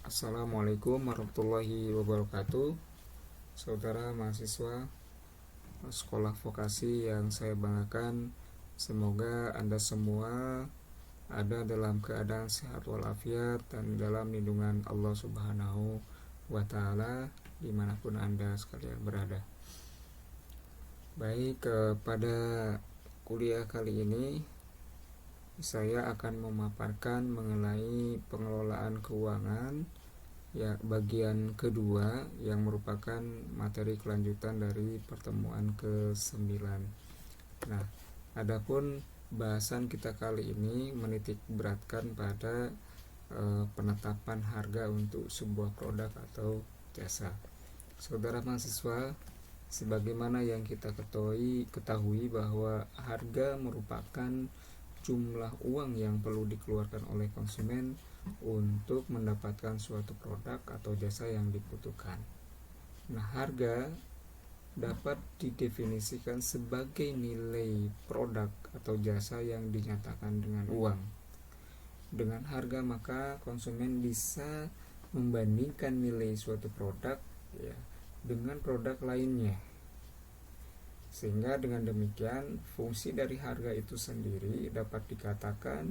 Assalamualaikum warahmatullahi wabarakatuh. Saudara mahasiswa sekolah vokasi yang saya banggakan, semoga Anda semua ada dalam keadaan sehat walafiat dan dalam lindungan Allah Subhanahu wa Ta'ala dimanapun Anda sekalian berada. Baik, pada kuliah kali ini saya akan memaparkan mengenai pengelolaan keuangan, ya, bagian kedua yang merupakan materi kelanjutan dari pertemuan ke-9. Nah, adapun bahasan kita kali ini menitik beratkan pada penetapan harga untuk sebuah produk atau jasa. Saudara mahasiswa, sebagaimana yang kita ketahui bahwa harga merupakan jumlah uang yang perlu dikeluarkan oleh konsumen untuk mendapatkan suatu produk atau jasa yang dibutuhkan. Nah, harga dapat didefinisikan sebagai nilai produk atau jasa yang dinyatakan dengan uang. Dengan harga maka konsumen bisa membandingkan nilai suatu produk, ya, dengan produk lainnya. Sehingga dengan demikian fungsi dari harga itu sendiri dapat dikatakan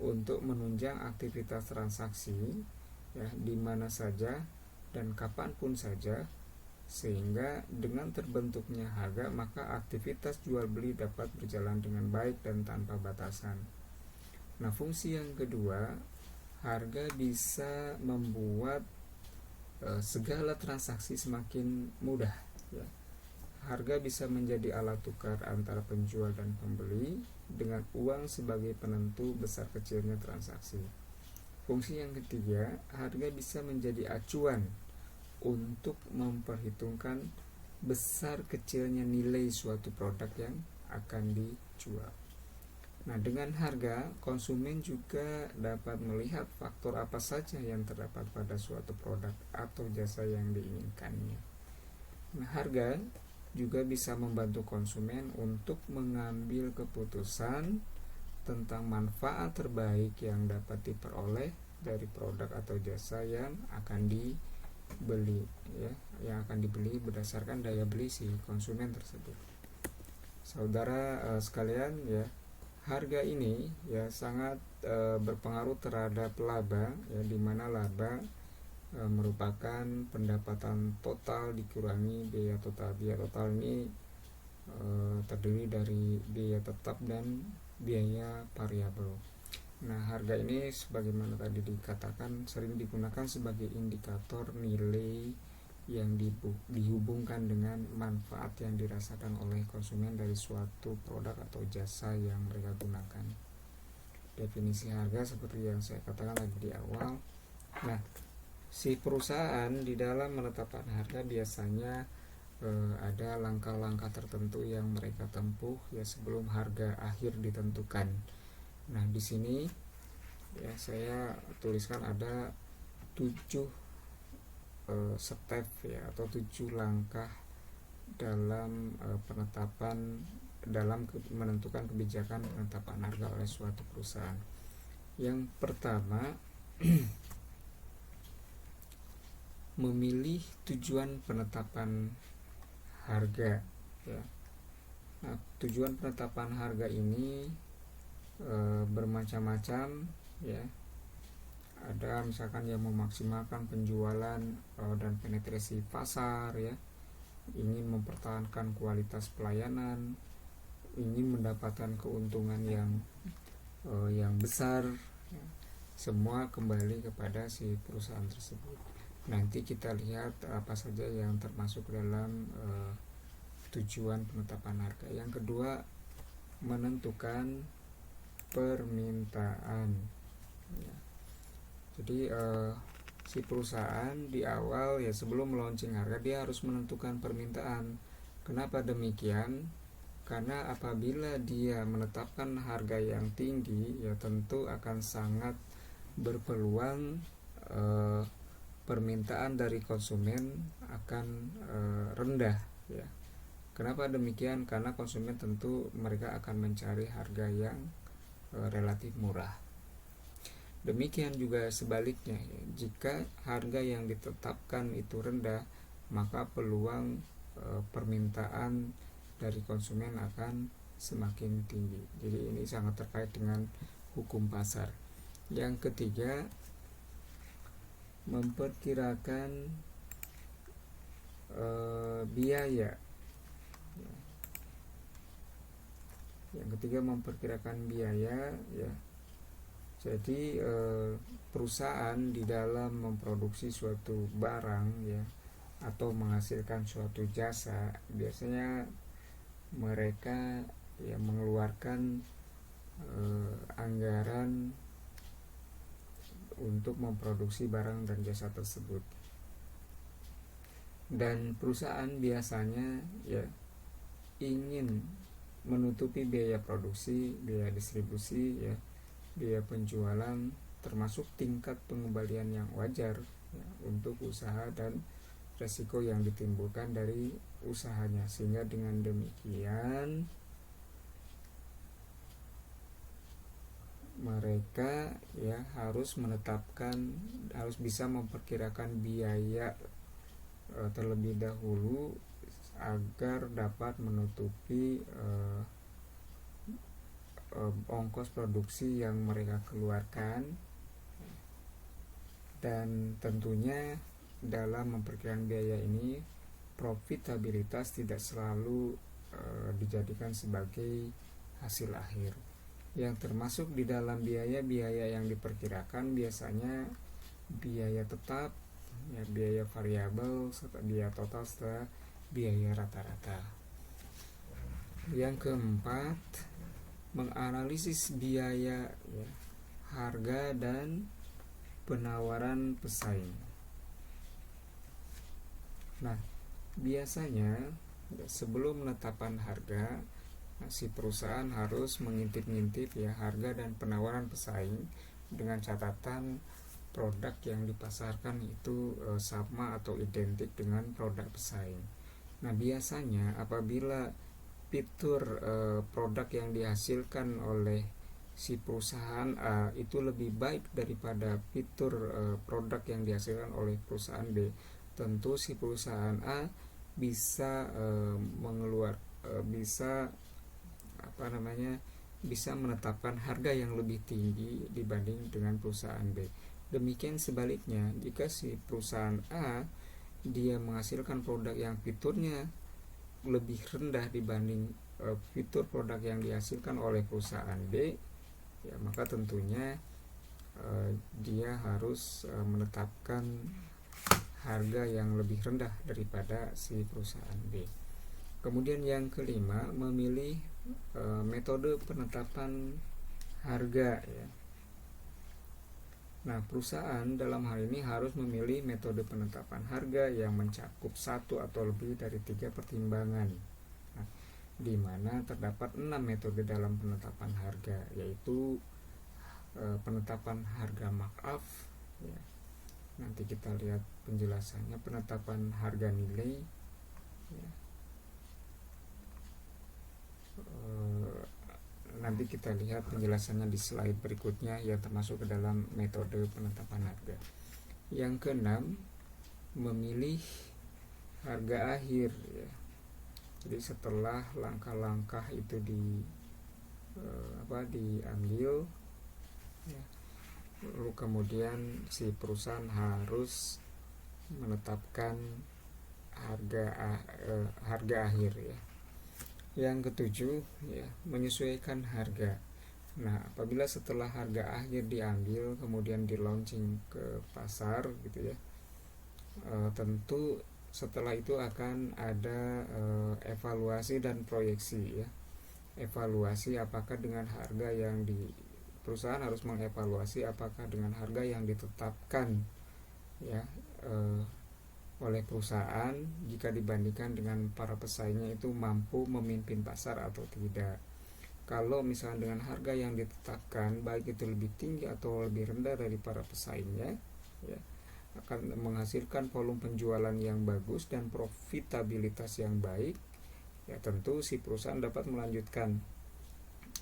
untuk menunjang aktivitas transaksi, ya, di mana saja dan kapanpun saja, sehingga dengan terbentuknya harga maka aktivitas jual beli dapat berjalan dengan baik dan tanpa batasan. Nah, fungsi yang kedua, harga bisa membuat segala transaksi semakin mudah, ya. Harga bisa menjadi alat tukar antara penjual dan pembeli dengan uang sebagai penentu besar kecilnya transaksi. Fungsi yang ketiga, harga bisa menjadi acuan untuk memperhitungkan besar kecilnya nilai suatu produk yang akan dijual. Nah, dengan harga, konsumen juga dapat melihat faktor apa saja yang terdapat pada suatu produk atau jasa yang diinginkannya. Nah, harga juga bisa membantu konsumen untuk mengambil keputusan tentang manfaat terbaik yang dapat diperoleh dari produk atau jasa yang akan dibeli, ya, yang akan dibeli berdasarkan daya beli si konsumen tersebut. Saudara sekalian, ya, harga ini ya sangat berpengaruh terhadap laba, ya, di mana laba merupakan pendapatan total dikurangi biaya total. Biaya total ini terdiri dari biaya tetap dan biaya variabel. Nah, harga ini sebagaimana tadi dikatakan sering digunakan sebagai indikator nilai yang dihubungkan dengan manfaat yang dirasakan oleh konsumen dari suatu produk atau jasa yang mereka gunakan. Definisi harga seperti yang saya katakan tadi di awal. Nah, si perusahaan di dalam menetapkan harga biasanya ada langkah-langkah tertentu yang mereka tempuh, ya, sebelum harga akhir ditentukan. Nah, di sini ya saya tuliskan ada 7 step, ya, atau 7 langkah dalam menentukan kebijakan penetapan harga oleh suatu perusahaan. Yang pertama, memilih tujuan penetapan harga, ya. Nah, tujuan penetapan harga ini bermacam-macam, ya. Ada misalkan yang memaksimalkan penjualan dan penetrasi pasar, ya, ingin mempertahankan kualitas pelayanan, ingin mendapatkan keuntungan yang besar, ya. Semua kembali kepada si perusahaan tersebut. Nanti kita lihat apa saja yang termasuk dalam tujuan penetapan harga. Yang kedua, menentukan permintaan, ya. Jadi si perusahaan di awal, ya, sebelum launching harga dia harus menentukan permintaan. Kenapa demikian? Karena apabila dia menetapkan harga yang tinggi, ya, tentu akan sangat berpeluang permintaan dari konsumen akan rendah, ya. Kenapa demikian? Karena konsumen tentu mereka akan mencari harga yang relatif murah. Demikian juga sebaliknya, ya. Jika harga yang ditetapkan itu rendah, maka peluang permintaan dari konsumen akan semakin tinggi. Jadi ini sangat terkait dengan hukum pasar. Yang ketiga, memperkirakan biaya. Yang ketiga, memperkirakan biaya, ya. Jadi perusahaan di dalam memproduksi suatu barang, ya, atau menghasilkan suatu jasa, biasanya mereka ya mengeluarkan anggaran untuk memproduksi barang dan jasa tersebut. Dan perusahaan biasanya ya ingin menutupi biaya produksi, biaya distribusi, ya, biaya penjualan, termasuk tingkat pengembalian yang wajar, ya, untuk usaha dan resiko yang ditimbulkan dari usahanya. Sehingga dengan demikian mereka ya harus bisa memperkirakan biaya terlebih dahulu agar dapat menutupi ongkos produksi yang mereka keluarkan. Dan tentunya dalam memperkirakan biaya ini, profitabilitas tidak selalu dijadikan sebagai hasil akhir. Yang termasuk di dalam biaya-biaya yang diperkirakan biasanya biaya tetap, ya, biaya variabel, serta biaya total, serta biaya rata-rata. Yang keempat, menganalisis biaya, ya, harga dan penawaran pesaing. Nah, biasanya sebelum penetapan harga, si perusahaan harus mengintip-ngintip ya harga dan penawaran pesaing dengan catatan produk yang dipasarkan itu sama atau identik dengan produk pesaing. Nah, biasanya apabila fitur produk yang dihasilkan oleh si perusahaan A itu lebih baik daripada fitur produk yang dihasilkan oleh perusahaan B, tentu si perusahaan A bisa bisa menetapkan harga yang lebih tinggi dibanding dengan perusahaan B. Demikian sebaliknya, jika si perusahaan A dia menghasilkan produk yang fiturnya lebih rendah dibanding fitur produk yang dihasilkan oleh perusahaan B, ya, maka tentunya dia harus menetapkan harga yang lebih rendah daripada si perusahaan B. Kemudian yang kelima, memilih metode penetapan harga, ya. Nah, perusahaan dalam hal ini harus memilih metode penetapan harga yang mencakup satu atau lebih dari 3 pertimbangan. Nah, di mana terdapat 6 metode dalam penetapan harga, yaitu penetapan harga markup, ya. Nanti kita lihat penjelasannya. Penetapan harga nilai, ya. Nanti kita lihat penjelasannya di slide berikutnya yang termasuk ke dalam metode penetapan harga. Yang keenam, memilih harga akhir, ya. Jadi setelah langkah-langkah itu diambil, ya, lalu kemudian si perusahaan harus menetapkan harga akhir, ya. Yang ketujuh, ya, menyesuaikan harga. Nah, apabila setelah harga akhir diambil kemudian di launching ke pasar gitu, ya, tentu setelah itu akan ada evaluasi dan proyeksi, ya. Evaluasi apakah dengan harga yang perusahaan harus mengevaluasi apakah dengan harga yang ditetapkan, ya, oleh perusahaan jika dibandingkan dengan para pesaingnya itu mampu memimpin pasar atau tidak. Kalau misalnya dengan harga yang ditetapkan baik itu lebih tinggi atau lebih rendah dari para pesaingnya, ya, akan menghasilkan volume penjualan yang bagus dan profitabilitas yang baik, ya, tentu si perusahaan dapat melanjutkan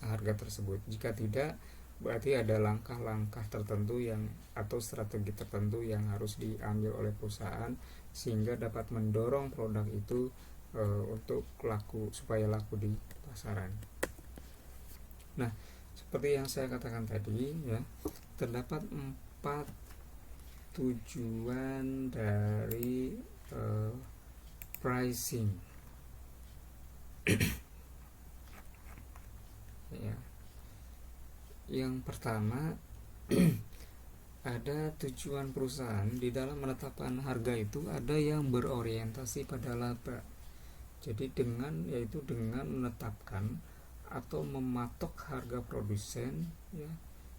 harga tersebut. Jika tidak, berarti ada langkah-langkah tertentu yang atau strategi tertentu yang harus diambil oleh perusahaan sehingga dapat mendorong produk itu untuk laku, supaya laku di pasaran. Nah, seperti yang saya katakan tadi ya, terdapat 4 tujuan dari pricing. Ya. Yang pertama, ada tujuan perusahaan di dalam menetapkan harga itu ada yang berorientasi pada laba. Jadi dengan menetapkan atau mematok harga produsen ya,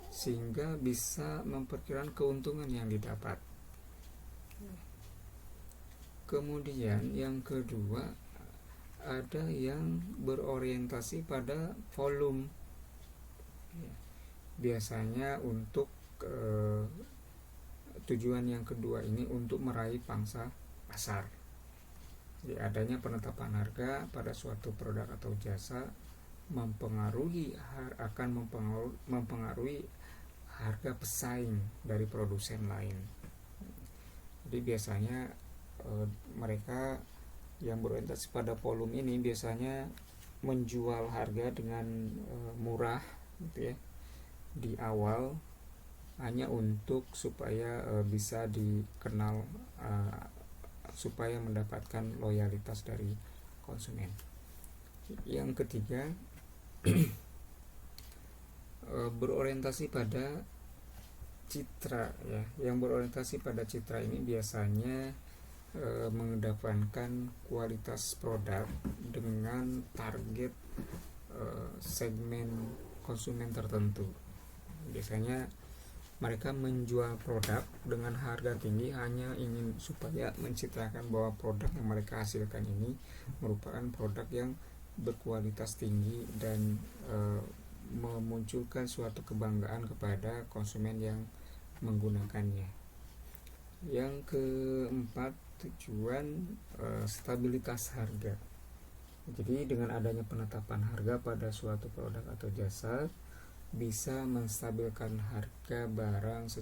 sehingga bisa memperkirakan keuntungan yang didapat. Kemudian yang kedua, ada yang berorientasi pada volume. Biasanya untuk tujuan yang kedua ini untuk meraih pangsa pasar. Jadi adanya penetapan harga pada suatu produk atau jasa akan mempengaruhi harga pesaing dari produsen lain. Jadi biasanya mereka yang berorientasi pada volume ini biasanya menjual harga dengan murah gitu ya di awal, hanya untuk supaya bisa dikenal, supaya mendapatkan loyalitas dari konsumen. Yang ketiga, berorientasi pada citra ya. Yang berorientasi pada citra ini biasanya mengedepankan kualitas produk dengan target segmen konsumen tertentu. Biasanya mereka menjual produk dengan harga tinggi hanya ingin supaya mencitrakan bahwa produk yang mereka hasilkan ini merupakan produk yang berkualitas tinggi dan memunculkan suatu kebanggaan kepada konsumen yang menggunakannya. Yang keempat, tujuan stabilitas harga. Jadi dengan adanya penetapan harga pada suatu produk atau jasa bisa menstabilkan harga barang